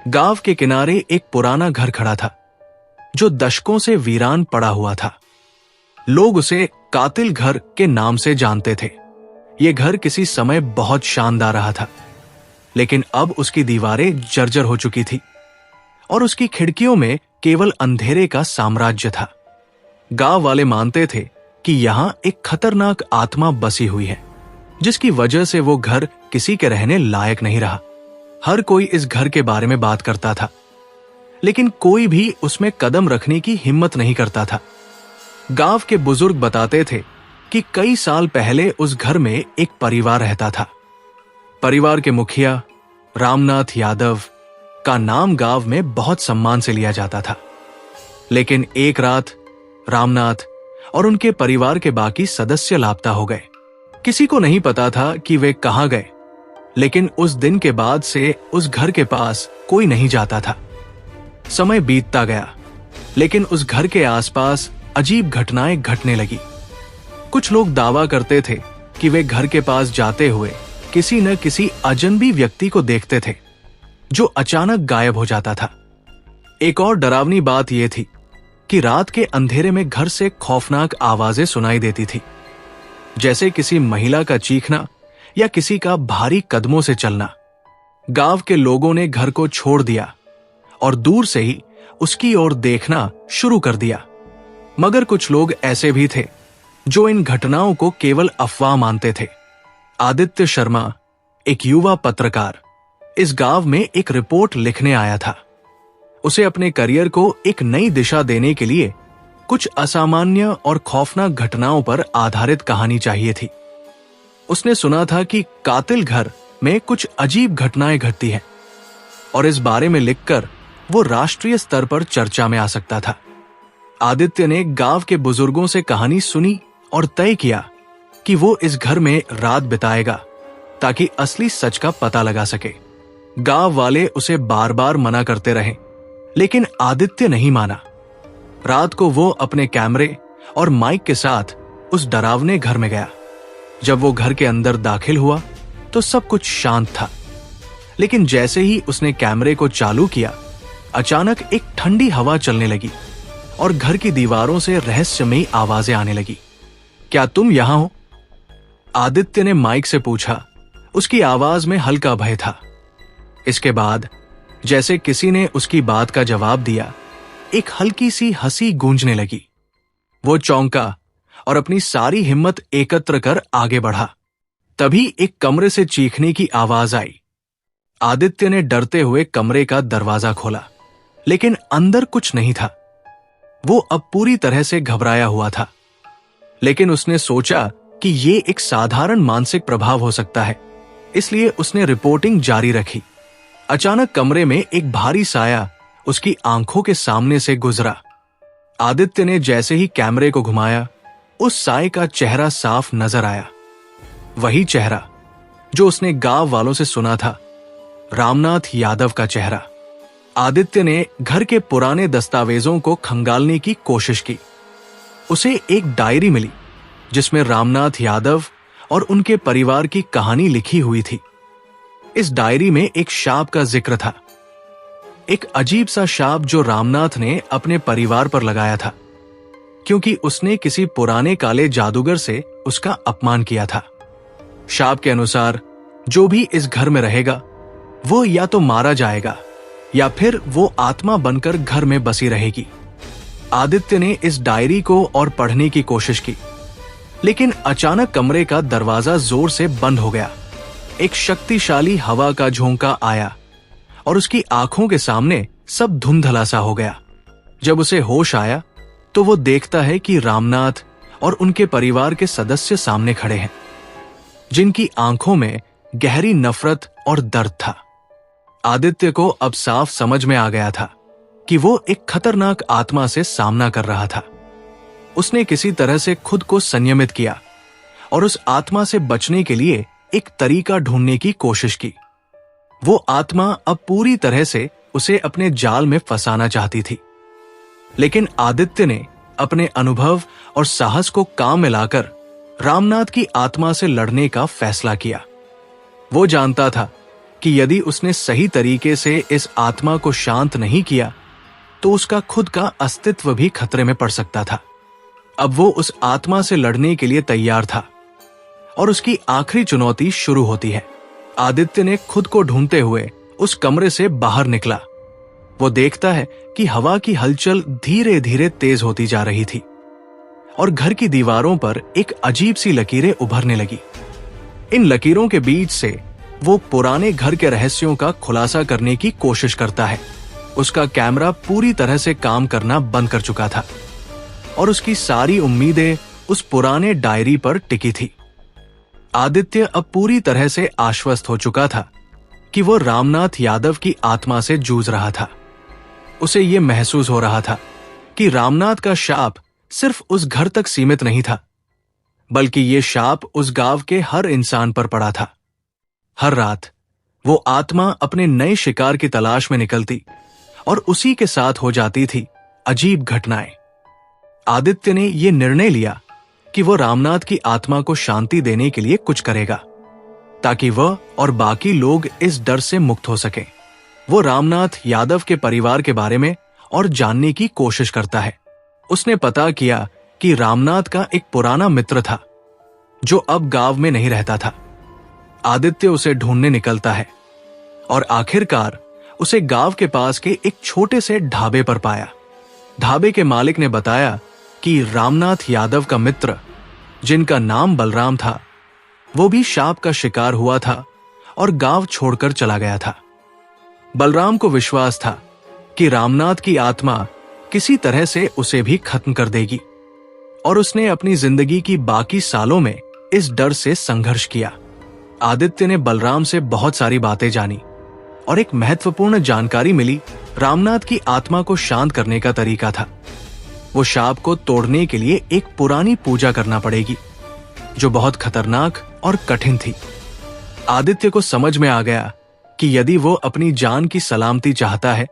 गांव के किनारे एक पुराना घर खड़ा था जो दशकों से वीरान पड़ा हुआ था। लोग उसे कातिल घर के नाम से जानते थे। यह घर किसी समय बहुत शानदार रहा था, लेकिन अब उसकी दीवारें जर्जर हो चुकी थी और उसकी खिड़कियों में केवल अंधेरे का साम्राज्य था। गांव वाले मानते थे कि यहां एक खतरनाक आत्मा बसी हुई है, जिसकी वजह से वो घर किसी के रहने लायक नहीं रहा। हर कोई इस घर के बारे में बात करता था, लेकिन कोई भी उसमें कदम रखने की हिम्मत नहीं करता था। गांव के बुजुर्ग बताते थे कि कई साल पहले उस घर में एक परिवार रहता था। परिवार के मुखिया रामनाथ यादव का नाम गांव में बहुत सम्मान से लिया जाता था। लेकिन एक रात रामनाथ और उनके परिवार के बाकी सदस्य लापता हो गए। किसी को नहीं पता था कि वे कहां गए, लेकिन उस दिन के बाद से उस घर के पास कोई नहीं जाता था। समय बीतता गया, लेकिन उस घर के आसपास अजीब घटनाएं घटने लगी। कुछ लोग दावा करते थे कि वे घर के पास जाते हुए किसी न किसी अजनबी व्यक्ति को देखते थे जो अचानक गायब हो जाता था। एक और डरावनी बात यह थी कि रात के अंधेरे में घर से खौफनाक आवाजें सुनाई देती थी, जैसे किसी महिला का चीखना या किसी का भारी कदमों से चलना। गांव के लोगों ने घर को छोड़ दिया और दूर से ही उसकी ओर देखना शुरू कर दिया। मगर कुछ लोग ऐसे भी थे जो इन घटनाओं को केवल अफवाह मानते थे। आदित्य शर्मा, एक युवा पत्रकार, इस गांव में एक रिपोर्ट लिखने आया था। उसे अपने करियर को एक नई दिशा देने के लिए कुछ असामान्य और खौफनाक घटनाओं पर आधारित कहानी चाहिए थी। उसने सुना था कि कातिल घर में कुछ अजीब घटनाएं घटती हैं और इस बारे में लिखकर वो राष्ट्रीय स्तर पर चर्चा में आ सकता था। आदित्य ने गांव के बुजुर्गों से कहानी सुनी और तय किया कि वो इस घर में रात बिताएगा ताकि असली सच का पता लगा सके। गांव वाले उसे बार बार मना करते रहे, लेकिन आदित्य नहीं माना। रात को वो अपने कैमरे और माइक के साथ उस डरावने घर में गया। जब वो घर के अंदर दाखिल हुआ तो सब कुछ शांत था, लेकिन जैसे ही उसने कैमरे को चालू किया, अचानक एक ठंडी हवा चलने लगी और घर की दीवारों से रहस्यमयी आवाजें आने लगी। क्या तुम यहां हो? आदित्य ने माइक से पूछा। उसकी आवाज में हल्का भय था। इसके बाद जैसे किसी ने उसकी बात का जवाब दिया, एक हल्की सी हंसी गूंजने लगी। वो चौंका और अपनी सारी हिम्मत एकत्र कर आगे बढ़ा। तभी एक कमरे से चीखने की आवाज आई। आदित्य ने डरते हुए कमरे का दरवाजा खोला, लेकिन अंदर कुछ नहीं था। वो अब पूरी तरह से घबराया हुआ था, लेकिन उसने सोचा कि ये एक साधारण मानसिक प्रभाव हो सकता है, इसलिए उसने रिपोर्टिंग जारी रखी। अचानक कमरे में एक भारी साया उसकी आंखों के सामने से गुजरा। आदित्य ने जैसे ही कैमरे को घुमाया, उस साए का चेहरा साफ नजर आया। वही चेहरा जो उसने गांव वालों से सुना था, रामनाथ यादव का चेहरा। आदित्य ने घर के पुराने दस्तावेजों को खंगालने की कोशिश की। उसे एक डायरी मिली जिसमें रामनाथ यादव और उनके परिवार की कहानी लिखी हुई थी। इस डायरी में एक शाप का जिक्र था, एक अजीब सा शाप जो रामनाथ ने अपने परिवार पर लगाया था, क्योंकि उसने किसी पुराने काले जादूगर से उसका अपमान किया था। शाप के अनुसार जो भी इस घर में रहेगा वो या तो मारा जाएगा या फिर वो आत्मा बनकर घर में बसी रहेगी। आदित्य ने इस डायरी को और पढ़ने की कोशिश की, लेकिन अचानक कमरे का दरवाजा जोर से बंद हो गया। एक शक्तिशाली हवा का झोंका आया और उसकी आंखों के सामने सब धुंधला सा हो गया। जब उसे होश आया तो वो देखता है कि रामनाथ और उनके परिवार के सदस्य सामने खड़े हैं, जिनकी आंखों में गहरी नफरत और दर्द था। आदित्य को अब साफ समझ में आ गया था कि वो एक खतरनाक आत्मा से सामना कर रहा था। उसने किसी तरह से खुद को संयमित किया और उस आत्मा से बचने के लिए एक तरीका ढूंढने की कोशिश की। वो आत्मा अब पूरी तरह से उसे अपने जाल में फंसाना चाहती थी, लेकिन आदित्य ने अपने अनुभव और साहस को काम में लाकर रामनाथ की आत्मा से लड़ने का फैसला किया। वो जानता था कि यदि उसने सही तरीके से इस आत्मा को शांत नहीं किया तो उसका खुद का अस्तित्व भी खतरे में पड़ सकता था। अब वो उस आत्मा से लड़ने के लिए तैयार था और उसकी आखिरी चुनौती शुरू होती है। आदित्य ने खुद को ढूंढते हुए उस कमरे से बाहर निकला। वो देखता है कि हवा की हलचल धीरे धीरे तेज होती जा रही थी और घर की दीवारों पर एक अजीब सी लकीरें उभरने लगी। इन लकीरों के बीच से वो पुराने घर के रहस्यों का खुलासा करने की कोशिश करता है। उसका कैमरा पूरी तरह से काम करना बंद कर चुका था और उसकी सारी उम्मीदें उस पुराने डायरी पर टिकी थी। आदित्य अब पूरी तरह से आश्वस्त हो चुका था कि वो रामनाथ यादव की आत्मा से जूझ रहा था। उसे ये महसूस हो रहा था कि रामनाथ का शाप सिर्फ उस घर तक सीमित नहीं था, बल्कि ये शाप उस गांव के हर इंसान पर पड़ा था। हर रात वो आत्मा अपने नए शिकार की तलाश में निकलती और उसी के साथ हो जाती थी अजीब घटनाएं। आदित्य ने यह निर्णय लिया कि वो रामनाथ की आत्मा को शांति देने के लिए कुछ करेगा, ताकि वह और बाकी लोग इस डर से मुक्त हो सकें। वो रामनाथ यादव के परिवार के बारे में और जानने की कोशिश करता है। उसने पता किया कि रामनाथ का एक पुराना मित्र था जो अब गांव में नहीं रहता था। आदित्य उसे ढूंढने निकलता है और आखिरकार उसे गांव के पास के एक छोटे से ढाबे पर पाया। ढाबे के मालिक ने बताया कि रामनाथ यादव का मित्र, जिनका नाम बलराम था, वो भी शाप का शिकार हुआ था और गांव छोड़कर चला गया था। बलराम को विश्वास था कि रामनाथ की आत्मा किसी तरह से उसे भी खत्म कर देगी और उसने अपनी जिंदगी की बाकी सालों में इस डर से संघर्ष किया। आदित्य ने बलराम से बहुत सारी बातें जानी और एक महत्वपूर्ण जानकारी मिली। रामनाथ की आत्मा को शांत करने का तरीका था। वो शाप को तोड़ने के लिए एक पुरानी पूजा करना पड़ेगी जो बहुत खतरनाक और कठिन थी। आदित्य को समझ में आ गया कि यदि वो अपनी जान की सलामती चाहता है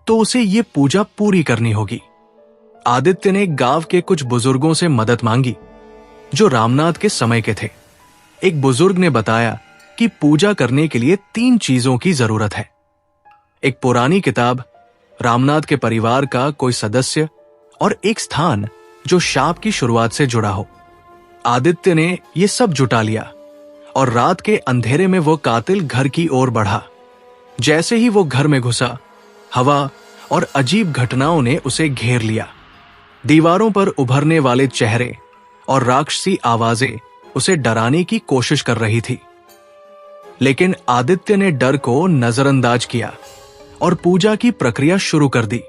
तो उसे ये पूजा पूरी करनी होगी। आदित्य ने गांव के कुछ बुजुर्गों से मदद मांगी जो रामनाथ के समय के थे। एक बुजुर्ग ने बताया कि पूजा करने के लिए 3 चीजों की जरूरत है: एक पुरानी किताब, रामनाथ के परिवार का कोई सदस्य और एक स्थान जो शाप की शुरुआत से जुड़ा हो। आदित्य ने यह सब जुटा लिया और रात के अंधेरे में वो कातिल घर की ओर बढ़ा। जैसे ही वो घर में घुसा, हवा और अजीब घटनाओं ने उसे घेर लिया। दीवारों पर उभरने वाले चेहरे और राक्षसी आवाजें उसे डराने की कोशिश कर रही थी, लेकिन आदित्य ने डर को नजरअंदाज किया और पूजा की प्रक्रिया शुरू कर दी।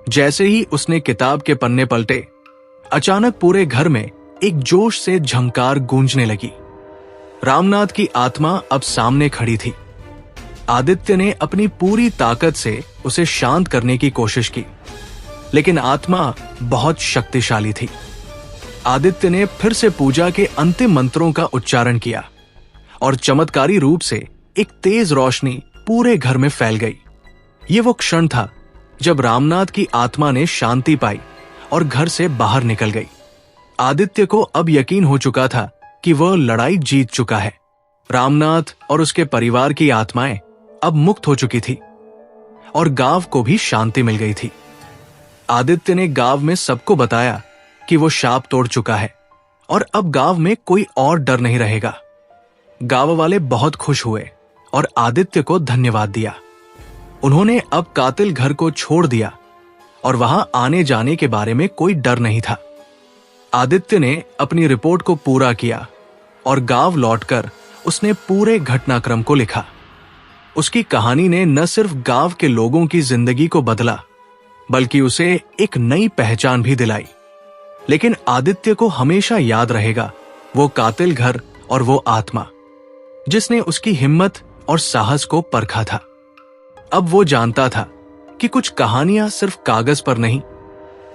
जैसे ही उसने किताब के पन्ने पलटे, अचानक पूरे घर में एक जोश से झंकार गूंजने लगी। रामनाथ की आत्मा अब सामने खड़ी थी। आदित्य ने अपनी पूरी ताकत से उसे शांत करने की कोशिश की, लेकिन आत्मा बहुत शक्तिशाली थी। आदित्य ने फिर से पूजा के अंतिम मंत्रों का उच्चारण किया और चमत्कारी रूप से एक तेज रोशनी पूरे घर में फैल गई। ये वो क्षण था जब रामनाथ की आत्मा ने शांति पाई और घर से बाहर निकल गई। आदित्य को अब यकीन हो चुका था कि वह लड़ाई जीत चुका है। रामनाथ और उसके परिवार की आत्माएं अब मुक्त हो चुकी थी और गांव को भी शांति मिल गई थी। आदित्य ने गांव में सबको बताया कि वो शाप तोड़ चुका है और अब गांव में कोई और डर नहीं रहेगा। गांव वाले बहुत खुश हुए और आदित्य को धन्यवाद दिया। उन्होंने अब कातिल घर को छोड़ दिया और वहां आने जाने के बारे में कोई डर नहीं था। आदित्य ने अपनी रिपोर्ट को पूरा किया और गांव लौटकर उसने पूरे घटनाक्रम को लिखा। उसकी कहानी ने न सिर्फ गांव के लोगों की जिंदगी को बदला, बल्कि उसे एक नई पहचान भी दिलाई। लेकिन आदित्य को हमेशा याद रहेगा वो कातिल घर और वो आत्मा जिसने उसकी हिम्मत और साहस को परखा था। अब वो जानता था कि कुछ कहानियां सिर्फ कागज पर नहीं,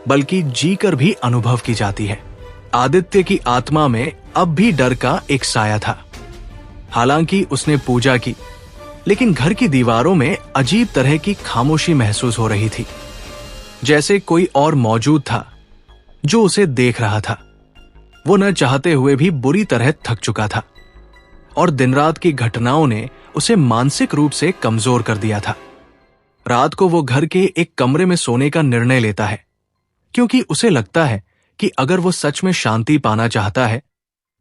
बल्कि जीकर भी अनुभव की जाती है। आदित्य की आत्मा में अब भी डर का एक साया था। हालांकि उसने पूजा की, लेकिन घर की दीवारों में अजीब तरह की खामोशी महसूस हो रही थी, जैसे कोई और मौजूद था जो उसे देख रहा था। वो न चाहते हुए भी बुरी तरह थक चुका था और दिन रात की घटनाओं ने उसे मानसिक रूप से कमजोर कर दिया था। रात को वो घर के एक कमरे में सोने का निर्णय लेता है, क्योंकि उसे लगता है कि अगर वो सच में शांति पाना चाहता है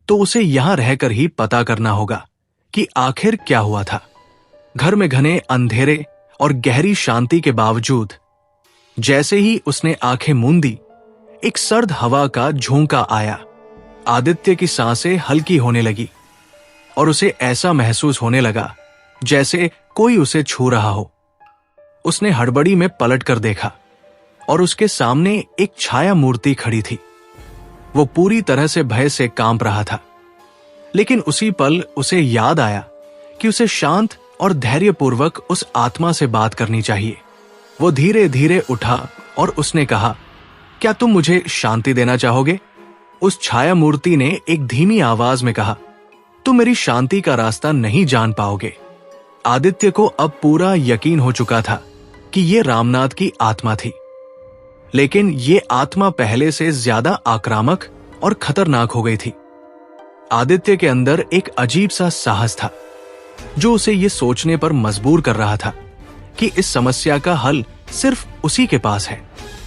तो उसे यहां रहकर ही पता करना होगा कि आखिर क्या हुआ था। घर में घने अंधेरे और गहरी शांति के बावजूद जैसे ही उसने आंखें मूंदी, एक सर्द हवा का झोंका आया। आदित्य की सांसें हल्की होने लगी और उसे ऐसा महसूस होने लगा जैसे कोई उसे छू रहा हो। उसने हड़बड़ी में पलट कर देखा और उसके सामने एक छाया मूर्ति खड़ी थी। वो पूरी तरह से भय से कांप रहा था, लेकिन उसी पल उसे याद आया कि उसे शांत और धैर्यपूर्वक उस आत्मा से बात करनी चाहिए। वो धीरे धीरे उठा और उसने कहा, क्या तुम मुझे शांति देना चाहोगे? उस छाया मूर्ति ने एक धीमी आवाज में कहा, तुम मेरी शांति का रास्ता नहीं जान पाओगे। आदित्य को अब पूरा यकीन हो चुका था कि ये रामनाथ की आत्मा थी, लेकिन ये आत्मा पहले से ज्यादा आक्रामक और खतरनाक हो गई थी। आदित्य के अंदर एक अजीब सा साहस था जो उसे ये सोचने पर मजबूर कर रहा था कि इस समस्या का हल सिर्फ उसी के पास है।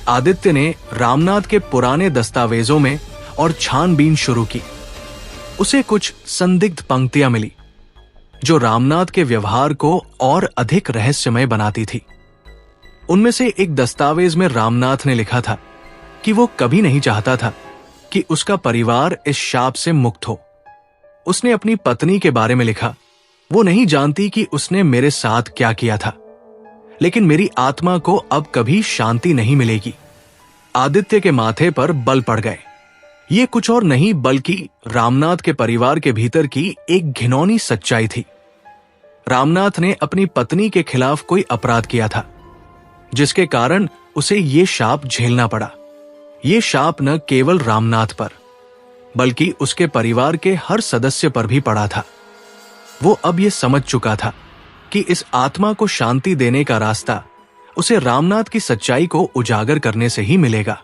आदित्य ने रामनाथ के पुराने दस्तावेजों में और छानबीन शुरू की। उसे कुछ संदिग्ध पंक्तियां मिली जो रामनाथ के व्यवहार को और अधिक रहस्यमय बनाती थी। उनमें से एक दस्तावेज में रामनाथ ने लिखा था कि वो कभी नहीं चाहता था कि उसका परिवार इस शाप से मुक्त हो। उसने अपनी पत्नी के बारे में लिखा, वो नहीं जानती कि उसने मेरे साथ क्या किया था, लेकिन मेरी आत्मा को अब कभी शांति नहीं मिलेगी। आदित्य के माथे पर बल पड़ गए। ये कुछ और नहीं बल्कि रामनाथ के परिवार के भीतर की एक घिनौनी सच्चाई थी। रामनाथ ने अपनी पत्नी के खिलाफ कोई अपराध किया था, जिसके कारण उसे ये शाप झेलना पड़ा। ये शाप न केवल रामनाथ पर बल्कि उसके परिवार के हर सदस्य पर भी पड़ा था। वो अब ये समझ चुका था कि इस आत्मा को शांति देने का रास्ता उसे रामनाथ की सच्चाई को उजागर करने से ही मिलेगा।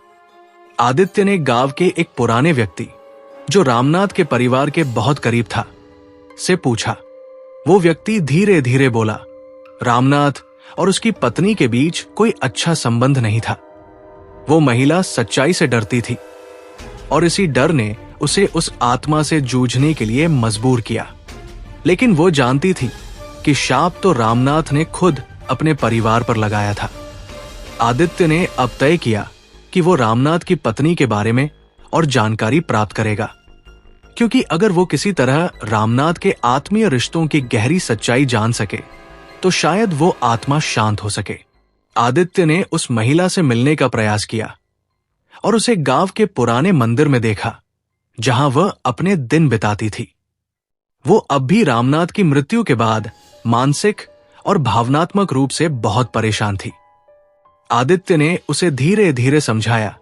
आदित्य ने गांव के एक पुराने व्यक्ति जो रामनाथ के परिवार के बहुत करीब था से पूछा। वो व्यक्ति धीरे धीरे बोला, रामनाथ और उसकी पत्नी के बीच कोई अच्छा संबंध नहीं था। वो महिला सच्चाई से डरती थी और इसी डर ने उसे उस आत्मा से जूझने के लिए मजबूर किया। लेकिन वो जानती थी कि शाप तो रामनाथ ने खुद अपने परिवार पर लगाया था। आदित्य ने अब तय किया कि वो रामनाथ की पत्नी के बारे में और जानकारी प्राप्त करेगा, क्योंकि अगर वो किसी तरह रामनाथ के आत्मीय रिश्तों की गहरी सच्चाई जान सके तो शायद वो आत्मा शांत हो सके। आदित्य ने उस महिला से मिलने का प्रयास किया और उसे गांव के पुराने मंदिर में देखा जहां वह अपने दिन बिताती थी। वो अब भी रामनाथ की मृत्यु के बाद मानसिक और भावनात्मक रूप से बहुत परेशान थी। आदित्य ने उसे धीरे धीरे समझाया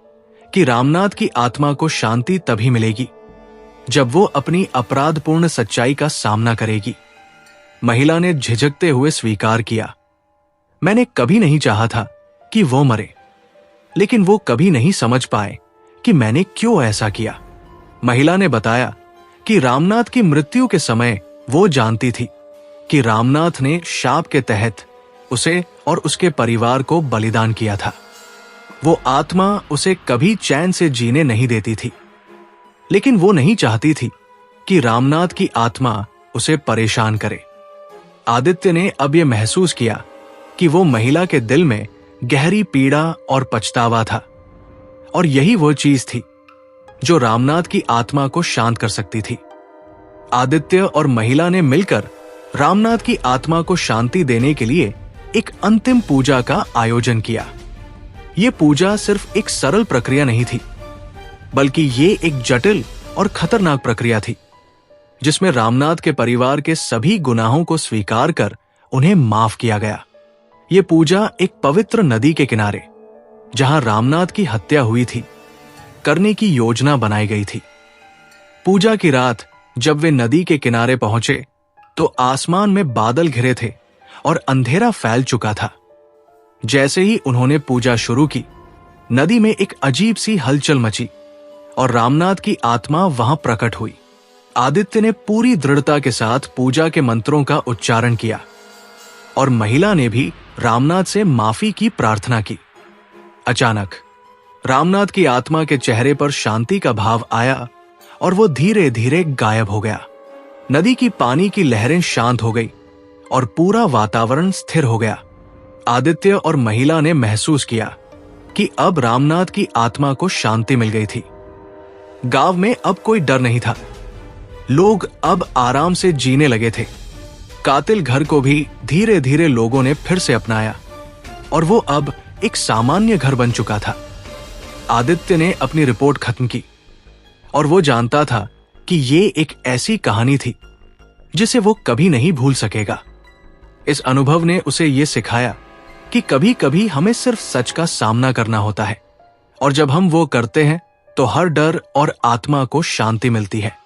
कि रामनाथ की आत्मा को शांति तभी मिलेगी जब वो अपनी अपराधपूर्ण सच्चाई का सामना करेगी। महिला ने झिझकते हुए स्वीकार किया, मैंने कभी नहीं चाहा था कि वो मरे, लेकिन वो कभी नहीं समझ पाए कि मैंने क्यों ऐसा किया। महिला ने बताया कि रामनाथ की मृत्यु के समय वो जानती थी कि रामनाथ ने शाप के तहत उसे और उसके परिवार को बलिदान किया था। वो आत्मा उसे कभी चैन से जीने नहीं देती थी, लेकिन वो नहीं चाहती थी कि रामनाथ की आत्मा उसे परेशान करे। आदित्य ने अब यह महसूस किया कि वो महिला के दिल में गहरी पीड़ा और पछतावा था, और यही वो चीज थी जो रामनाथ की आत्मा को शांत कर सकती थी। आदित्य और महिला ने मिलकर रामनाथ की आत्मा को शांति देने के लिए एक अंतिम पूजा का आयोजन किया। यह पूजा सिर्फ एक सरल प्रक्रिया नहीं थी, बल्कि ये एक जटिल और खतरनाक प्रक्रिया थी जिसमें रामनाथ के परिवार के सभी गुनाहों को स्वीकार कर उन्हें माफ किया गया। यह पूजा एक पवित्र नदी के किनारे, जहां रामनाथ की हत्या हुई थी, करने की योजना बनाई गई थी। पूजा की रात जब वे नदी के किनारे पहुंचे तो आसमान में बादल घिरे थे और अंधेरा फैल चुका था। जैसे ही उन्होंने पूजा शुरू की, नदी में एक अजीब सी हलचल मची और रामनाथ की आत्मा वहां प्रकट हुई। आदित्य ने पूरी दृढ़ता के साथ पूजा के मंत्रों का उच्चारण किया और महिला ने भी रामनाथ से माफी की प्रार्थना की। अचानक रामनाथ की आत्मा के चेहरे पर शांति का भाव आया और वो धीरे धीरे गायब हो गया। नदी की पानी की लहरें शांत हो गई और पूरा वातावरण स्थिर हो गया। आदित्य और महिला ने महसूस किया कि अब रामनाथ की आत्मा को शांति मिल गई थी। गांव में अब कोई डर नहीं था। लोग अब आराम से जीने लगे थे। कातिल घर को भी धीरे धीरे लोगों ने फिर से अपनाया और वो अब एक सामान्य घर बन चुका था। आदित्य ने अपनी रिपोर्ट खत्म की और वो जानता था कि ये एक ऐसी कहानी थी जिसे वो कभी नहीं भूल सकेगा। इस अनुभव ने उसे ये सिखाया कि कभी कभी हमें सिर्फ सच का सामना करना होता है और जब हम वो करते हैं तो हर डर और आत्मा को शांति मिलती है।